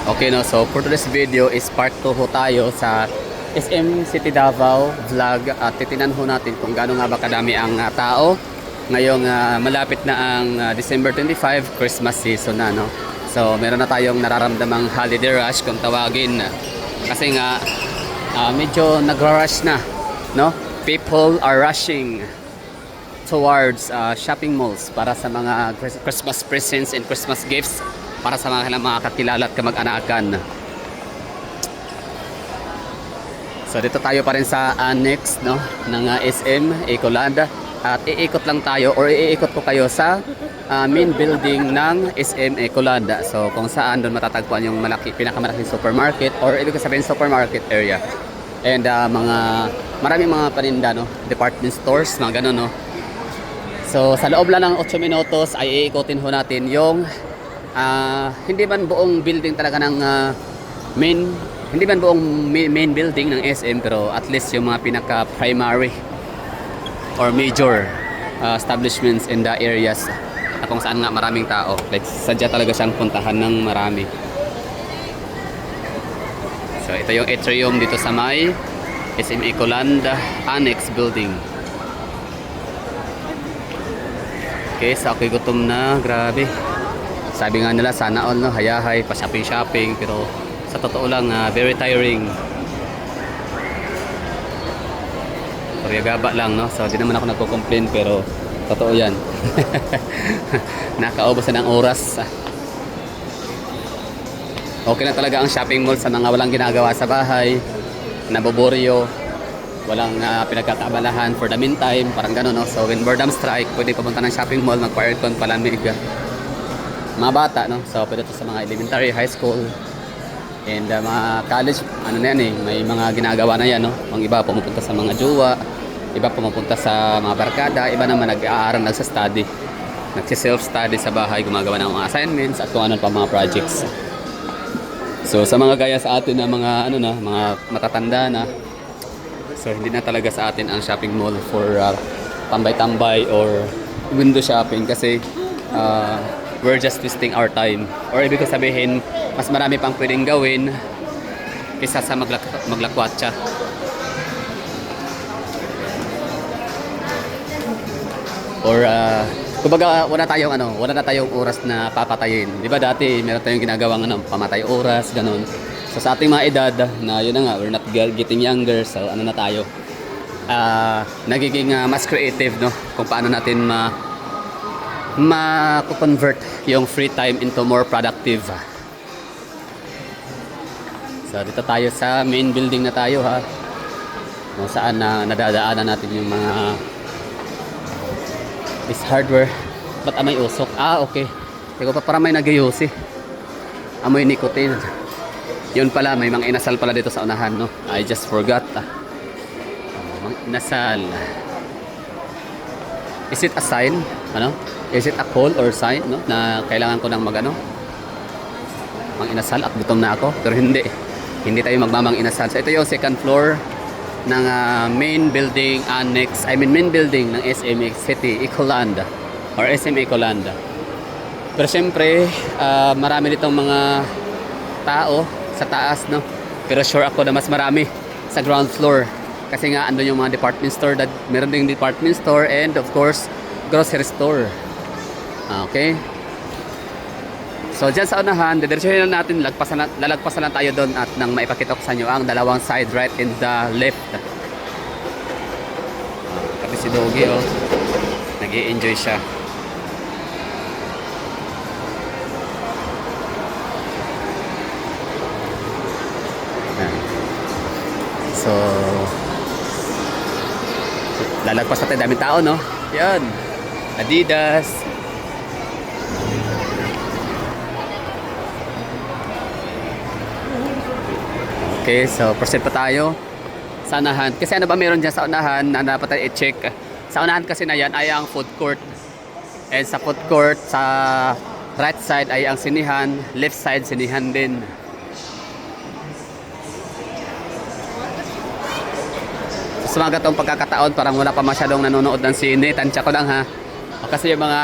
Okay no, so for today's video is part 2 ho tayo sa SM City Davao vlog at titinan ho natin kung gaano nga ba kadami ang tao ngayong malapit na ang December 25, Christmas season na no. So meron na tayong nararamdamang holiday rush kung tawagin kasi nga medyo nag-rush na no. People are rushing towards shopping malls para sa mga Christmas presents and Christmas gifts para sa mga kakilala at kamag-anakan. So dito tayo pa rin sa annex no ng SM Ecoland at iikot lang tayo or iikot ko kayo sa main building ng SM Ecoland. So kung saan doon matatagpuan yung pinakamalaking supermarket or ibig sabihin supermarket area. And maraming mga paninda no, department stores, mga ganun no. So sa loob lang ng 8 minutos ay iikotin ho natin yung hindi man buong building talaga ng hindi man buong main building ng SM, pero at least yung mga pinaka primary or major establishments in the areas na kung saan nga maraming tao, like sadya talaga siyang puntahan ng marami. So ito yung atrium dito sa may SM Ecoland Annex building. Okay, so ako'y gutom na, grabe. Sabi nga nila sana all no, hayahay, pa shopping pero sa totoo lang very tiring. Paryagaba lang no. So di naman ako nagko-complain pero totoo 'yan. Nakaubos na ng oras. Okay na talaga ang shopping mall sa mga walang ginagawa sa bahay, naboboryo, walang pinagkakaabalahan for the meantime, parang gano'n no. So when boredom strike, pwede pumunta ng shopping mall, magpa-aircon, palamig. Mga bata no, so pwede to sa mga elementary, high school and mga college, ano na yan may mga ginagawa na yan no. Ang iba pumupunta sa mga jowa, iba pumupunta sa mga barkada, iba naman nag-aaral, nagsa-study, nagsi-self-study sa bahay, gumagawa ng mga assignments at kung ano pa mga projects. So sa mga gaya sa atin na mga mga matatanda na, so hindi na talaga sa atin ang shopping mall for tambay-tambay or window shopping kasi we're just wasting our time. Or ibig sabihin, mas marami pang pwedeng gawin kaysa sa maglakwatsa. Or kumbaga wala na tayong oras na papatayin. 'Di ba dati meron tayong ginagawang pamatay oras, ganun. So sa ating mga edad na yun na nga, we're not getting younger, so ano na tayo? Nagiging mas creative no kung paano natin ma-convert yung free time into more productive. So dito tayo sa main building na tayo ha. Kung saan nadadaanan natin yung mga is hardware. Ba't amoy usok? Okay. Teka pa para may nagyosi. Amoy nicotine. Yun pala, may mga inasal pala dito sa unahan no. I just forgot. Mga inasal. Is it a sign? Ano? Is it a call or sign no na kailangan ko nang magano mang inasal at gutom na ako, pero hindi tayo magmamang inasal. So ito yung second floor ng main building main building ng SM City Ecoland or SM Ecoland. Pero syempre marami ditong mga tao sa taas no, pero sure ako na mas marami sa ground floor kasi nga andun yung mga department store, meron ding department store and of course grocery store. Okay. So dyan sa unahan, didiretsuhin na natin, lalagpasan lang tayo doon at nang maipakita ko sa inyo ang dalawang side, right and the left. Kasi si Doggy nag-i-enjoy siya. So lalagpas natin, daming tao no. Yan, Adidas. Okay, so proceed pa tayo sa unahan. Kasi ano ba meron dyan sa unahan na dapat tayo i-check? Sa unahan kasi na yan ay ang food court. And sa food court, sa right side ay ang sinihan, left side sinihan din. Sa mga gatong pagkakataon, parang wala pa masyadong nanonood ng sine. Tansya ko lang ha. Kasi yung mga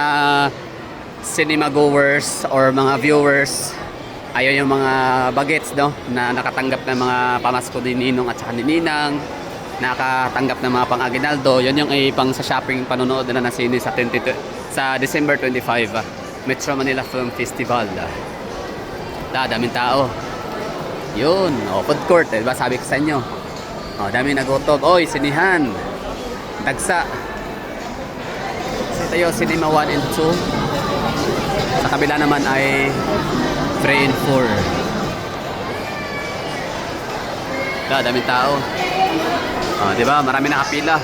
cinema goers or mga viewers Ayun yung mga bagets, no, na nakatanggap ng mga pamasko ni Ninong at saka ni Ninang, nakatanggap ng mga pang-aginaldo. Yun yung pang sa shopping panonood na sine sa sa December 25, Metro Manila Film Festival. Daming tao. Yun, food court, diba sabi ko sa inyo. Daming nagutom. Oy, sinihan. Dagsa. Ito yung Cinema 1 and 2. Sa kabila naman ay 3 and 4. Daming tao. Diba? Marami nakapila.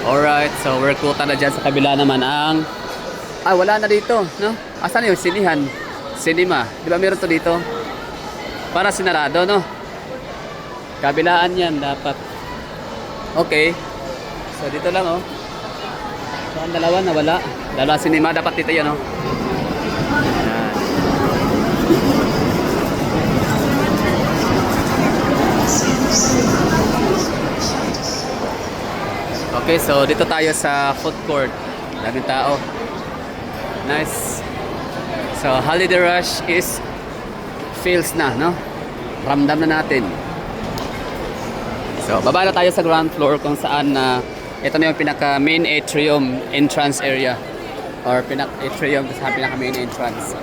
Alright, so we're kuta na dyan. Sa kabila naman ang... wala na dito, no? Asan yung sinihan? Cinema. Diba meron to dito? Para sinarado, no? Kabilaan yan dapat. Okay. So dito lang, oh. So ang dalawa na wala. Dalawa cinema dapat dito yan, oh. Yan. Okay, so dito tayo sa food court. Daming tao. Nice. So holiday rush is feels na, no? Ramdam na natin. So baba na tayo sa ground floor kung saan ito na yung pinaka main atrium entrance area or atrium sa pinaka main entrance.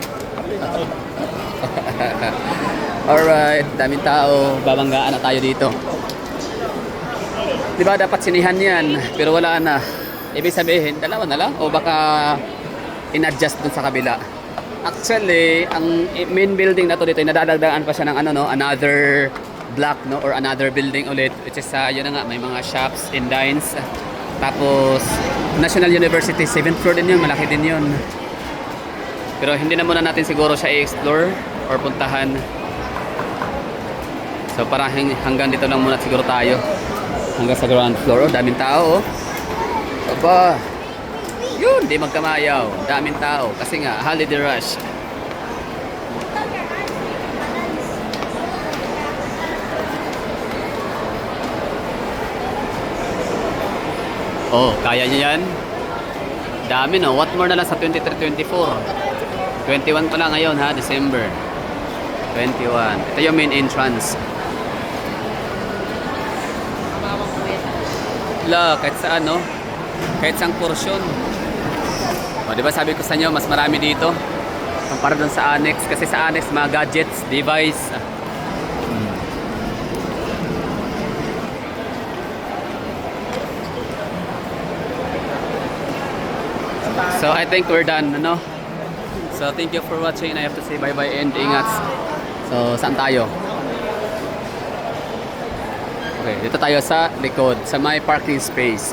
Alright, daming tao. Babanggaan na tayo dito. Diba dapat sinihan yan pero wala na. Ibig sabihin dalawa na lang o baka in-adjust dun sa kabila. Actually, ang main building na to dito, nadadagdagan pa siya ng another block, no, or another building ulit, which is yun na nga, may mga shops and dines. Tapos National University 7th floor din yun, malaki din yun. Pero hindi na muna natin siguro siya i-explore or puntahan. So parang hanggang dito lang muna siguro tayo, hanggang sa ground floor. Daming tao, aba, yun, di magkamayaw. Daming tao. Kasi nga, holiday rush. Kaya niyo yan? Dami, no? What more na lang sa 23-24? 21 pa lang ngayon, ha? December 21. Ito yung main entrance. Kahit saan, no? Kahit sang porsyon. Diba sabi ko sa inyo, mas marami dito kumpara dun sa annex. Kasi sa annex, mga gadgets, device. So I think we're done, no? So thank you for watching. I have to say bye-bye and ingat. So saan tayo? Okay, dito tayo sa likod, sa my parking space.